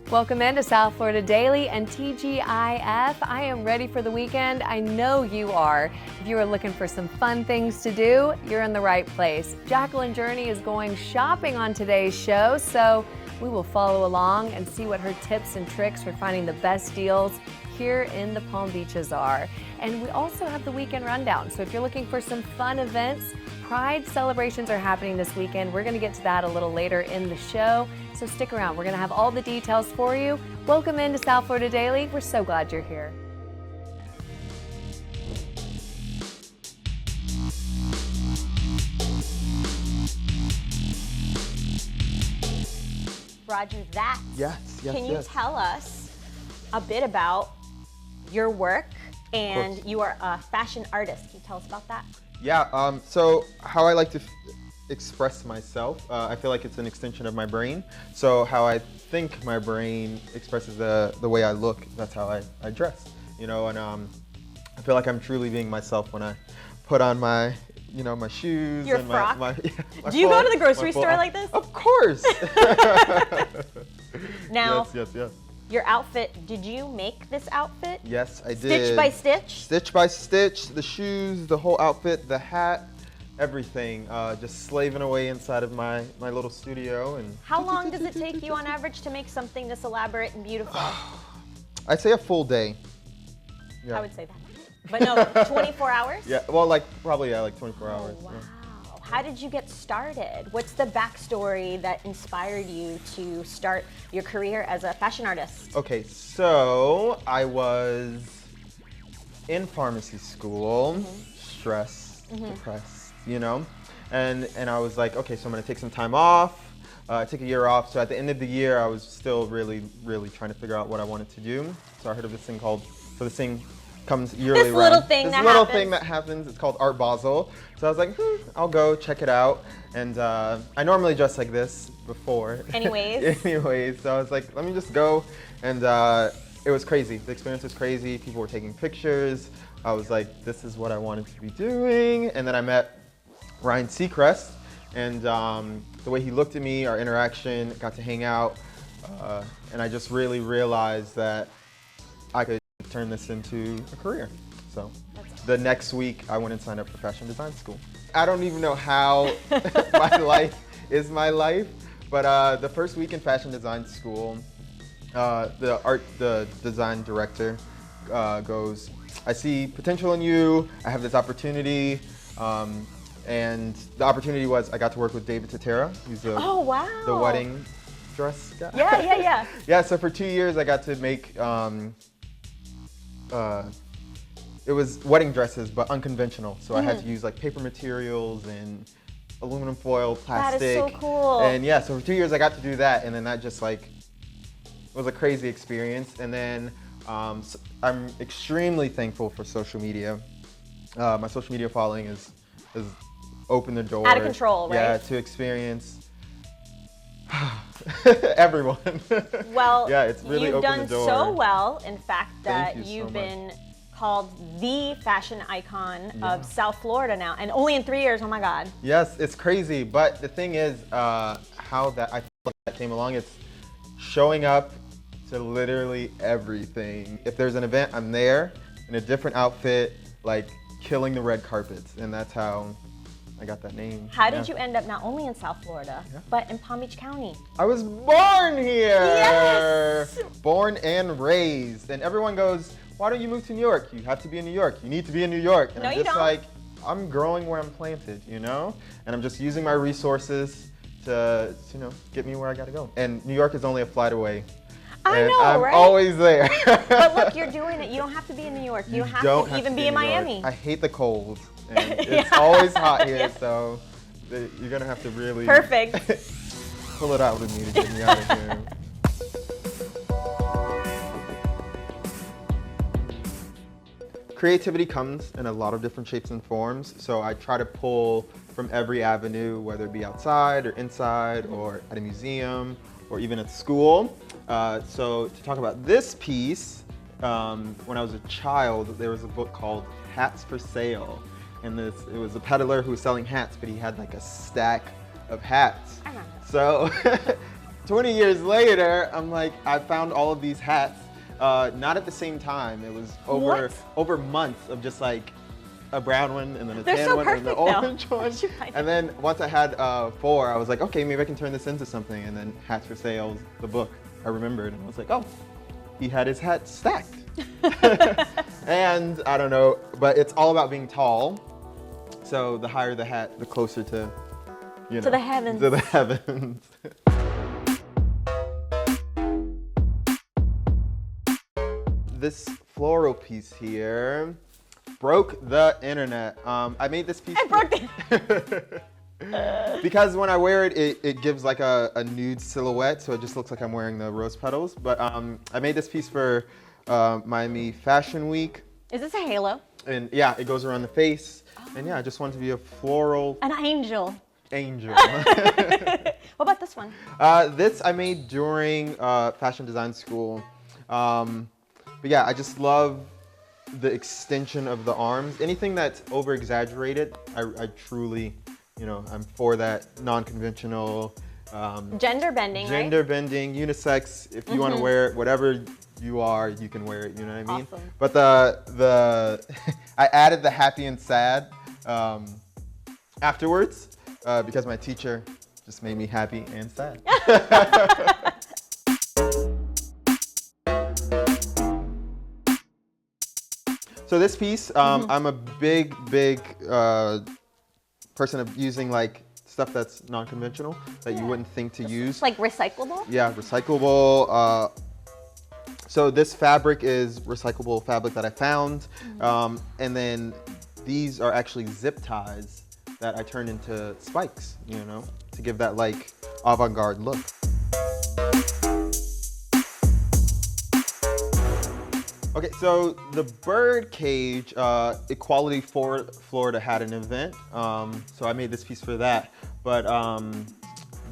Welcome into South Florida Daily and TGIF. I am ready for the weekend. I know you are. If you are looking for some fun things to do, you're in the right place. Jacqueline Journey is going shopping on today's show, so we will follow along and see what her tips and tricks for finding the best deals here in the Palm Beaches are. And we also have the weekend rundown. So if you're looking for some fun events, Pride celebrations are happening this weekend. We're going to get to that a little later in the show. So stick around. We're going to have all the details for you. Welcome into South Florida Daily. We're so glad you're here. Roger that. Yes. Can you tell us a bit about your work? And you are a fashion artist. Can you tell us about that? Yeah, so how I like to express myself, I feel like it's an extension of my brain. So how I think my brain expresses the way I look, that's how I dress, you know, and I feel like I'm truly being myself when I put on my, you know, my shoes. Your and frock? my Do you go to the grocery store like this? Of course. Now, Yes. your outfit, did you make this outfit? Yes, I did. Stitch by stitch? Stitch by stitch, the shoes, the whole outfit, the hat, everything. Just slaving away inside of my little studio. And How long does it take you on average to make something this elaborate and beautiful? I'd say a full day. Yeah. I would say that. But no, 24 hours? Yeah, well, like 24 hours. Oh, wow. Yeah. How did you get started? What's the backstory that inspired you to start your career as a fashion artist? Okay, so I was in pharmacy school, stressed, depressed, you know, and I was like, okay, so I'm gonna take some time off. I took a year off, so at the end of the year, I was still really trying to figure out what I wanted to do. So I heard of this thing called, this thing comes yearly This little thing this that little happens. thing that happens. It's called Art Basel. So I was like, I'll go check it out. And I normally dress like this before. Anyways. So I was like, let me just go. And it was crazy. The experience was crazy. People were taking pictures. I was like, this is what I wanted to be doing. And then I met Ryan Seacrest. And the way he looked at me, our interaction, got to hang out. And I just really realized that I could turn this into a career. So the next week I went and signed up for fashion design school. I don't even know how my life is my life, but the first week in fashion design school, the design director goes, I see potential in you, I have this opportunity, and the opportunity was I got to work with David Tatera, who's the wedding dress guy. Yeah. Yeah, so for 2 years I got to make it was wedding dresses, but unconventional. So I had to use like paper materials and aluminum foil, plastic. That is so cool. And yeah, so for 2 years I got to do that, and then that just like was a crazy experience. And then I'm extremely thankful for social media. My social media following has opened the door. Out of control, right? Yeah, to experience everyone. Well, yeah, it's really you've opened done the door. so well, in fact, that Thank you so you've much. been called the fashion icon of South Florida now, and only in 3 years. Oh my God! Yes, it's crazy, but the thing is, how that I feel like that came along. It's showing up to literally everything. If there's an event, I'm there in a different outfit, like killing the red carpets, and that's how I got that name. How did you end up not only in South Florida, but in Palm Beach County? I was born here! Yes! Born and raised. And everyone goes, why don't you move to New York? You have to be in New York. You need to be in New York. And No, I'm you just don't. like, I'm growing where I'm planted, you know? And I'm just using my resources to you know, get me where I gotta go. And New York is only a flight away. I And know, I'm right? always there. But look, you're doing it. You don't have to be in New York. You don't have to even be in New York. Miami. I hate the cold. And it's always hot here, so you're gonna have to really Perfect. pull it out with me to get me out of here. Creativity comes in a lot of different shapes and forms, so I try to pull from every avenue, whether it be outside or inside or at a museum or even at school. So to talk about this piece, when I was a child, there was a book called Hats for Sale. And it was a peddler who was selling hats, but he had like a stack of hats. I remember. So 20 years later, I'm like, I found all of these hats, not at the same time. It was over months of just like a brown one and then a tan one and an orange one. And then once I had 4, I was like, okay, maybe I can turn this into something. And then Hats for Sale, the book, I remembered, and I was like, oh, he had his hat stacked. And I don't know, but it's all about being tall. So the higher the hat, the closer to, you know, to the heavens. To the heavens. This floral piece here broke the internet. I made this piece. I broke it. Because when I wear it, it gives like a nude silhouette, so it just looks like I'm wearing the rose petals. But I made this piece for Miami Fashion Week. Is this a halo? And yeah, it goes around the face. Oh. And yeah, I just wanted to be a floral. An angel. Angel. What about this one? This I made during fashion design school. But yeah, I just love the extension of the arms. Anything that's over exaggerated, I truly, you know, I'm for that. Non-conventional. Gender bending, right? Gender bending, unisex. If you want to wear it, whatever you are, you can wear it. You know what I mean? Awesome. But the I added the happy and sad afterwards because my teacher just made me happy and sad. So this piece, I'm a big person of using like stuff that's non-conventional that you wouldn't think to use. Like recyclable? Yeah, recyclable. So this fabric is recyclable fabric that I found. And then these are actually zip ties that I turned into spikes, you know, to give that like avant-garde look. Okay, so the bird cage, Equality Florida had an event, so I made this piece for that. But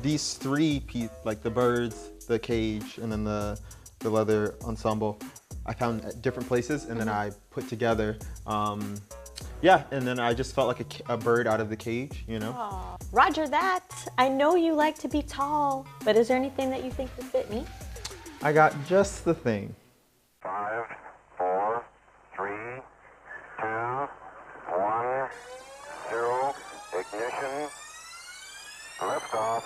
these 3 pieces, like the birds, the cage, and then the leather ensemble, I found at different places, and then I put together. Yeah, and then I just felt like a bird out of the cage, you know? Aww. Roger that. I know you like to be tall, but is there anything that you think would fit me? I got just the thing. 5, 4, 3, 2, 1, 0, ignition, liftoff.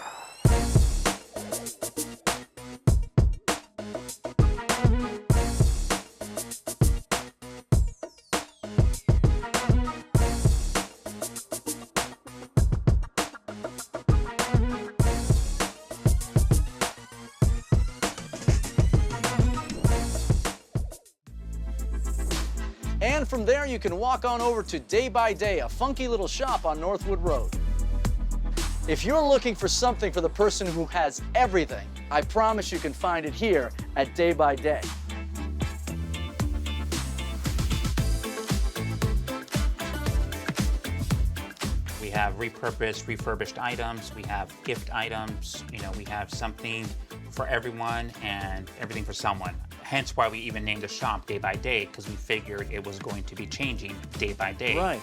And from there, you can walk on over to Day by Day, a funky little shop on Northwood Road. If you're looking for something for the person who has everything, I promise you can find it here at Day by Day. We have repurposed, refurbished items. We have gift items. You know, we have something for everyone and everything for someone. Hence why we even named the shop Day by Day, because we figured it was going to be changing day by day. Right.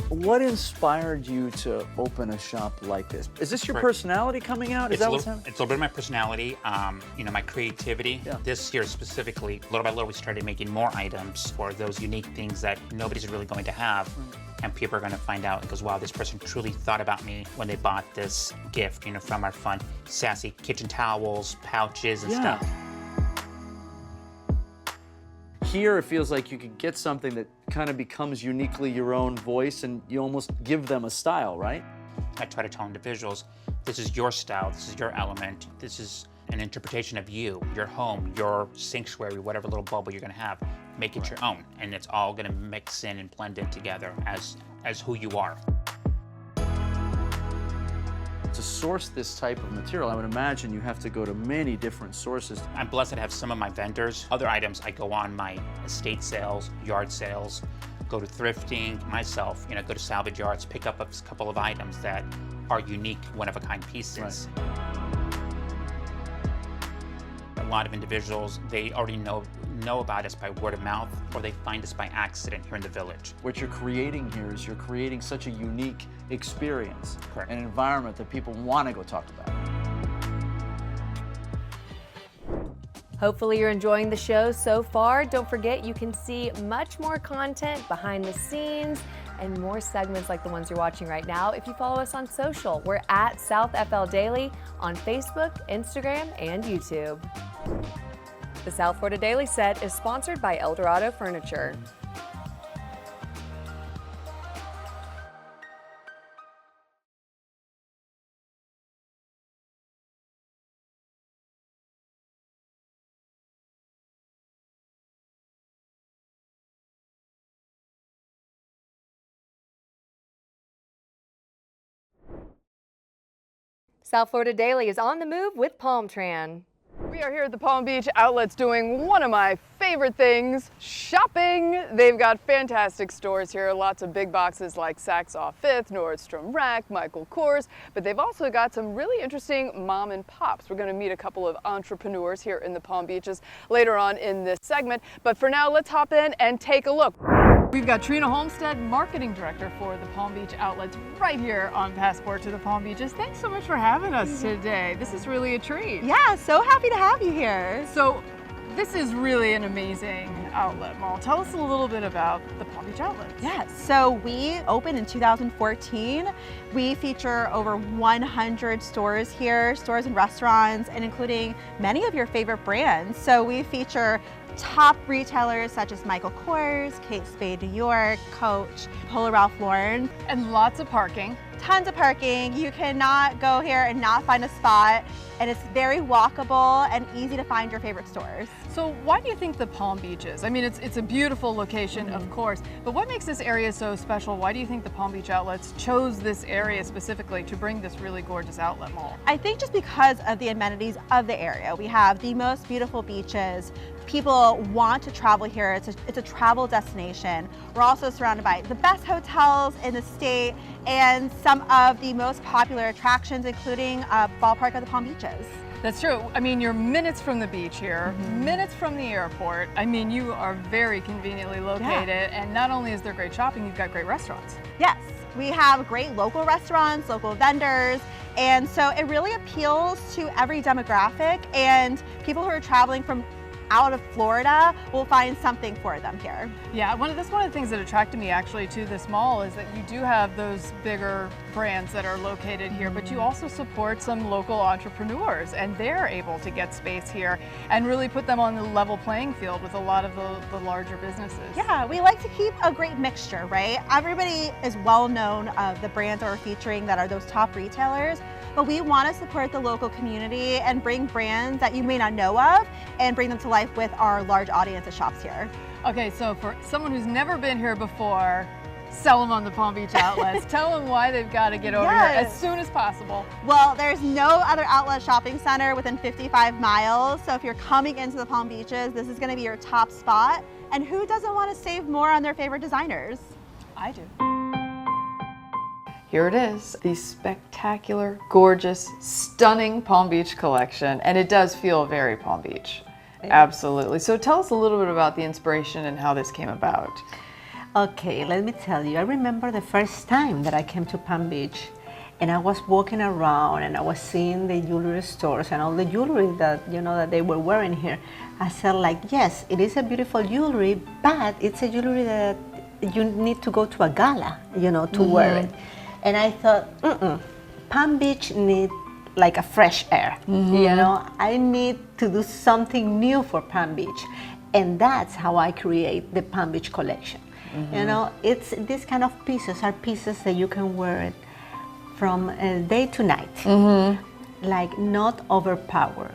What inspired you to open a shop like this? Is this your personality coming out? Is that what's happening? It's a little bit of my personality, you know, my creativity. Yeah. This year specifically, little by little, we started making more items for those unique things that nobody's really going to have. And people are going to find out because, wow, this person truly thought about me when they bought this gift, you know, from our fun, sassy kitchen towels, pouches, and stuff. Here, it feels like you could get something that kind of becomes uniquely your own voice, and you almost give them a style, right? I try to tell individuals, this is your style, this is your element, this is an interpretation of you, your home, your sanctuary, whatever little bubble you're gonna have. Make it your own, and it's all gonna mix in and blend in together as who you are. To source this type of material, I would imagine you have to go to many different sources. I'm blessed to have some of my vendors. Other items, I go on my estate sales, yard sales, go to thrifting myself, you know, go to salvage yards, pick up a couple of items that are unique, one-of-a-kind pieces. Right. A lot of individuals, they already know know about us by word of mouth or they find us by accident here in the village. What you're creating here is you're creating such a unique experience, Correct. an environment that people want to go talk about. Hopefully you're enjoying the show so far. Don't forget you can see much more content behind the scenes and more segments like the ones you're watching right now if you follow us on social. We're at South FL Daily on Facebook, Instagram, and YouTube. The South Florida Daily set is sponsored by Eldorado Furniture. South Florida Daily is on the move with Palm Tran. We are here at the Palm Beach Outlets doing one of my favorite things, shopping. They've got fantastic stores here, lots of big boxes like Saks Off 5th, Nordstrom Rack, Michael Kors, but they've also got some really interesting mom and pops. We're going to meet a couple of entrepreneurs here in the Palm Beaches later on in this segment, but for now let's hop in and take a look. We've got Trina Holmstead, Marketing Director for the Palm Beach Outlets, right here on Passport to the Palm Beaches. Thanks so much for having us today. This is really a treat. Yeah, so happy to have you here. So this is really an amazing outlet mall. Tell us a little bit about the Palm Beach Outlets. Yes, so we opened in 2014. We feature over 100 stores here, stores and restaurants, and including many of your favorite brands. So we feature top retailers such as Michael Kors, Kate Spade New York, Coach, Polo Ralph Lauren. And lots of parking. Tons of parking. You cannot go here and not find a spot, and it's very walkable and easy to find your favorite stores. So why do you think the Palm Beaches? I mean, it's a beautiful location, of course, but what makes this area so special? Why do you think the Palm Beach Outlets chose this area specifically to bring this really gorgeous outlet mall? I think just because of the amenities of the area. We have the most beautiful beaches. People want to travel here. It's a travel destination. We're also surrounded by the best hotels in the state and some of the most popular attractions, including Ballpark of the Palm Beaches. That's true. I mean, you're minutes from the beach here, minutes from the airport. I mean, you are very conveniently located, and not only is there great shopping, you've got great restaurants. Yes, we have great local restaurants, local vendors, and so it really appeals to every demographic, and people who are traveling from out of Florida will find something for them here. Yeah, that's one of the things that attracted me actually to this mall is that you do have those bigger brands that are located here, but you also support some local entrepreneurs, and they're able to get space here and really put them on the level playing field with a lot of the larger businesses. Yeah, we like to keep a great mixture, right? Everybody is well known of the brands that we're featuring that are those top retailers, but we want to support the local community and bring brands that you may not know of and bring them to life with our large audience that shops here. Okay, so for someone who's never been here before, sell them on the Palm Beach Outlets. Tell them why they've got to get over here as soon as possible. Well, there's no other outlet shopping center within 55 miles. So if you're coming into the Palm Beaches, this is going to be your top spot. And who doesn't want to save more on their favorite designers? I do. Here it is, the spectacular, gorgeous, stunning Palm Beach collection. And it does feel very Palm Beach. Absolutely. So tell us a little bit about the inspiration and how this came about. Okay, let me tell you, I remember the first time that I came to Palm Beach and I was walking around and I was seeing the jewelry stores and all the jewelry that, that they were wearing here. I said like, yes, it is a beautiful jewelry, but it's a jewelry that you need to go to a gala, to wear it. And I thought, Palm Beach needs like a fresh air, I need to do something new for Palm Beach. And that's how I create the Palm Beach collection. It's this kind of pieces are pieces that you can wear it from day to night. Like not overpower,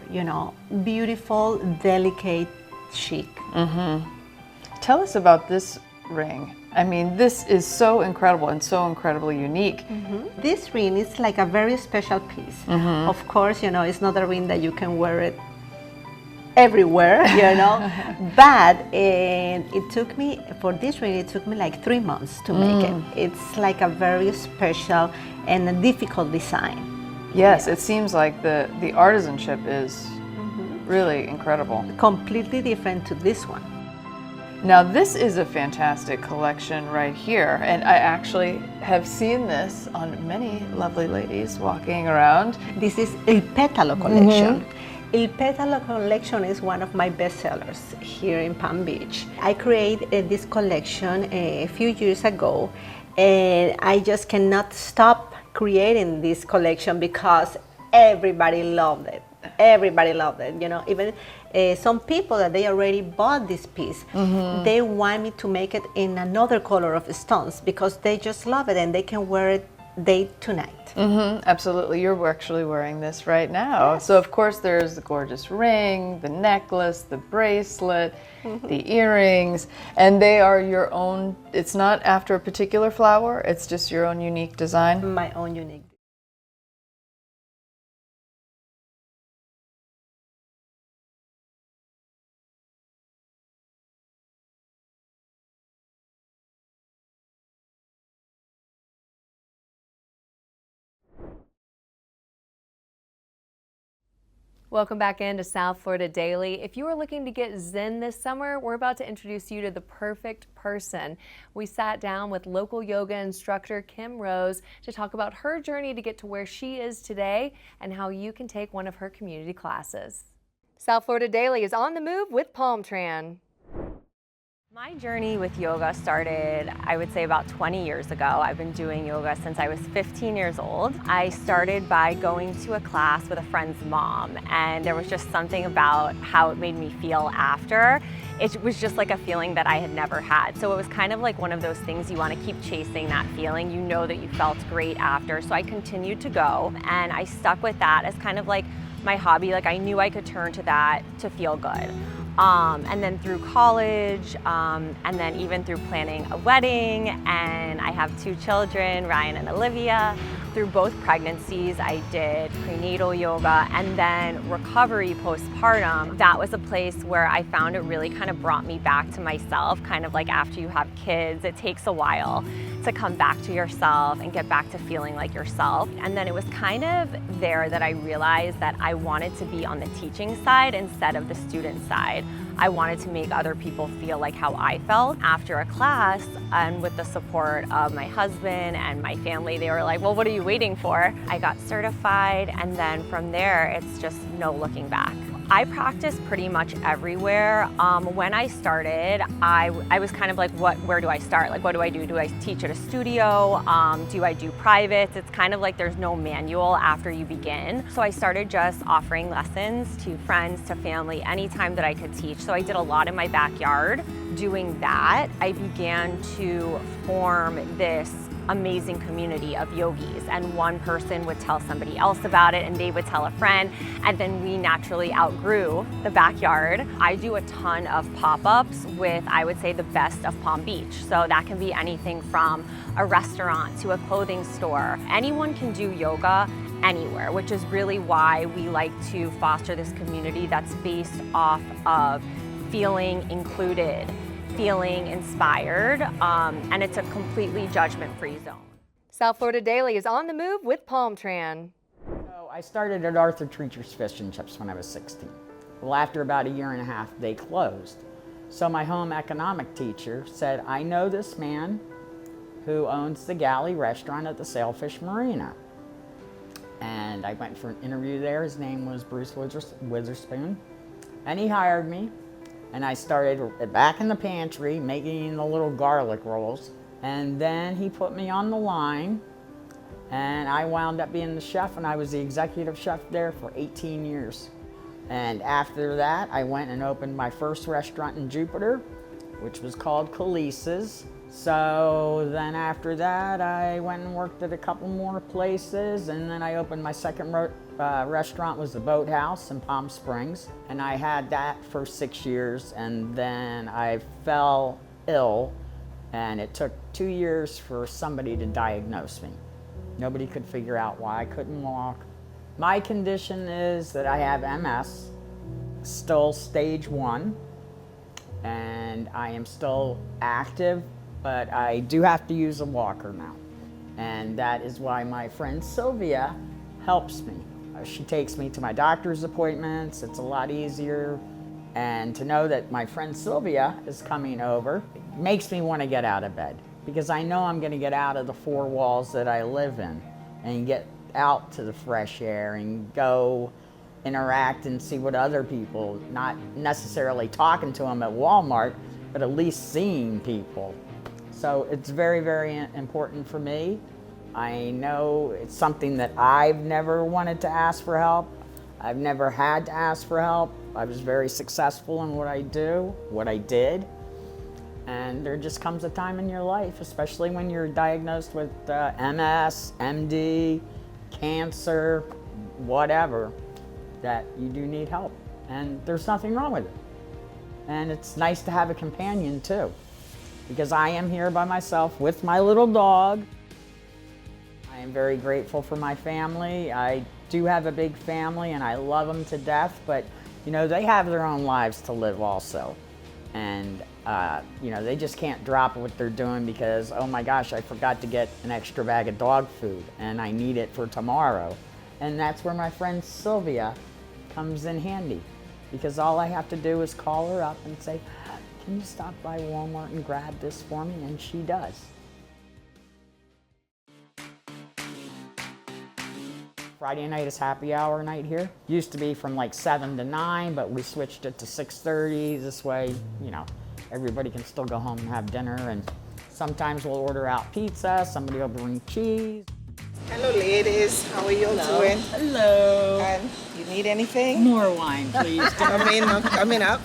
beautiful, delicate, chic. Tell us about this ring. I mean, this is so incredible and so incredibly unique. This ring is like a very special piece. Of course, it's not a ring that you can wear it everywhere, but it took me, for this ring, it took me like 3 months to make it. It's like a very special and a difficult design. Yes, it seems like the artisanship is really incredible. Completely different to this one. Now this is a fantastic collection right here, and I actually have seen this on many lovely ladies walking around. This is Il Pétalo collection. Il Pétalo collection is one of my best sellers here in Palm Beach. I created this collection a few years ago, and I just cannot stop creating this collection because everybody loved it. Everybody loved it, you know. Even some people that they already bought this piece, they want me to make it in another color of stones because they just love it and they can wear it day to night. Absolutely, you're actually wearing this right now. Yes. So of course there's the gorgeous ring, the necklace, the bracelet, the earrings, and they are your own. It's not after a particular flower, it's just your own unique design. My own unique. Welcome back into South Florida Daily. If you are looking to get zen this summer, we're about to introduce you to the perfect person. We sat down with local yoga instructor Kim Rose to talk about her journey to get to where she is today and how you can take one of her community classes. South Florida Daily is on the move with Palm Tran. My journey with yoga started, I would say, about 20 years ago. I've been doing yoga since I was 15 years old. I started by going to a class with a friend's mom, and there was just something about how it made me feel after. It was just like a feeling that I had never had. So it was kind of like one of those things you want to keep chasing that feeling. You know that you felt great after. So I continued to go, and I stuck with that as kind of like my hobby. Like I knew I could turn to that to feel good. And then through college, and then even through planning a wedding, and I have 2 children, Ryan and Olivia. Through both pregnancies, I did prenatal yoga, and then recovery postpartum. That was a place where I found it really kind of brought me back to myself, kind of like after you have kids, it takes a while to come back to yourself and get back to feeling like yourself. And then it was kind of there that I realized that I wanted to be on the teaching side instead of the student side. I wanted to make other people feel like how I felt after a class, and with the support of my husband and my family, they were like, well, what are you waiting for? I got certified, and then from there, it's just no looking back. I practice pretty much everywhere. When I started, I was kind of like, where do I start? Like, what do I do? Do I teach at a studio? Do I do privates? It's kind of like there's no manual after you begin. So I started just offering lessons to friends, to family, anytime that I could teach. So I did a lot in my backyard. Doing that, I began to form this amazing community of yogis, and one person would tell somebody else about it, and they would tell a friend, and then we naturally outgrew the backyard. I do a ton of pop-ups with, I would say, the best of Palm Beach. So that can be anything from a restaurant to a clothing store. Anyone can do yoga anywhere, which is really why we like to foster this community that's based off of feeling included, feeling inspired, and it's a completely judgment-free zone. South Florida Daily is on the move with Palm Tran. So I started at Arthur Treacher's Fish and Chips when I was 16. Well, after about 1.5 years, they closed. So my home economic teacher said, I know this man who owns the Galley restaurant at the Sailfish Marina. And I went for an interview there. His name was Bruce Witherspoon. And he hired me. And I started back in the pantry making the little garlic rolls. And then he put me on the line, and I wound up being the chef, and I was the executive chef there for 18 years. And after that, I went and opened my first restaurant in Jupiter, which was called Khalees's. So then after that, I went and worked at a couple more places, and then I opened my second restaurant, was the Boathouse in Palm Springs. And I had that for 6 years, and then I fell ill, and it took 2 years for somebody to diagnose me. Nobody could figure out why I couldn't walk. My condition is that I have MS, still stage 1, and I am still active, but I do have to use a walker now. And that is why my friend Sylvia helps me. She takes me to my doctor's appointments. It's a lot easier. And to know that my friend Sylvia is coming over makes me want to get out of bed, because I know I'm going to get out of the four walls that I live in and get out to the fresh air and go interact and see what other people, not necessarily talking to them at Walmart, but at least seeing people. So it's very, very important for me. I know it's something that I've never wanted to ask for help. I've never had to ask for help. I was very successful in what I do, what I did. And there just comes a time in your life, especially when you're diagnosed with MS, MD, cancer, whatever, that you do need help. And there's nothing wrong with it. And it's nice to have a companion too, because I am here by myself with my little dog. I am very grateful for my family. I do have a big family and I love them to death, but you know, they have their own lives to live also. And you know, they just can't drop what they're doing because, oh my gosh, I forgot to get an extra bag of dog food and I need it for tomorrow. And that's where my friend Sylvia comes in handy, because all I have to do is call her up and say, can you stop by Walmart and grab this for me? And she does. Friday night is happy hour night here. Used to be from like 7 to 9, but we switched it to 6:30. This way, you know, everybody can still go home and have dinner. And sometimes we'll order out pizza, somebody will bring cheese. Hello ladies, how are you doing? Hello. And you need anything? More wine, please. Coming up.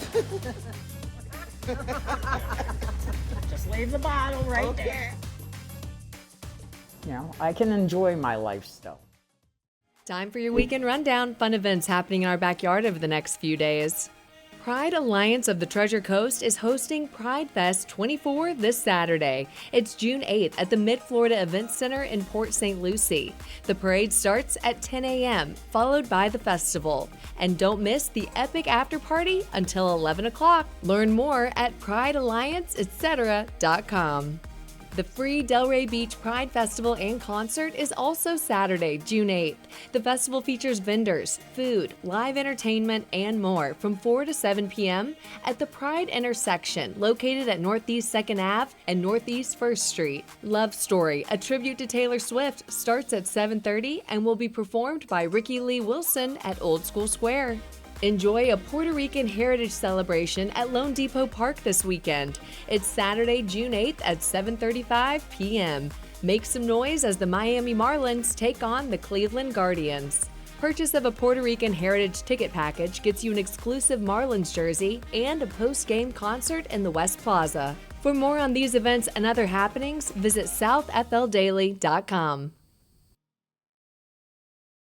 Just leave the bottle right there. You know, I can enjoy my life still. Time for your weekend rundown. Fun events happening in our backyard over the next few days. Pride Alliance of the Treasure Coast is hosting Pride Fest 24 this Saturday. It's June 8th at the Mid-Florida Event Center in Port St. Lucie. The parade starts at 10 a.m., followed by the festival. And don't miss the epic after party until 11 o'clock. Learn more at prideallianceetc.com. The free Delray Beach Pride Festival and Concert is also Saturday, June 8th. The festival features vendors, food, live entertainment, and more from 4 to 7 p.m. at the Pride Intersection, located at Northeast 2nd Ave and Northeast 1st Street. Love Story, a tribute to Taylor Swift, starts at 7:30 and will be performed by Ricky Lee Wilson at Old School Square. Enjoy a Puerto Rican heritage celebration at Lone Depot Park this weekend. It's Saturday, June 8th at 7:35 p.m. Make some noise as the Miami Marlins take on the Cleveland Guardians. Purchase of a Puerto Rican heritage ticket package gets you an exclusive Marlins jersey and a post-game concert in the West Plaza. For more on these events and other happenings, visit southfldaily.com.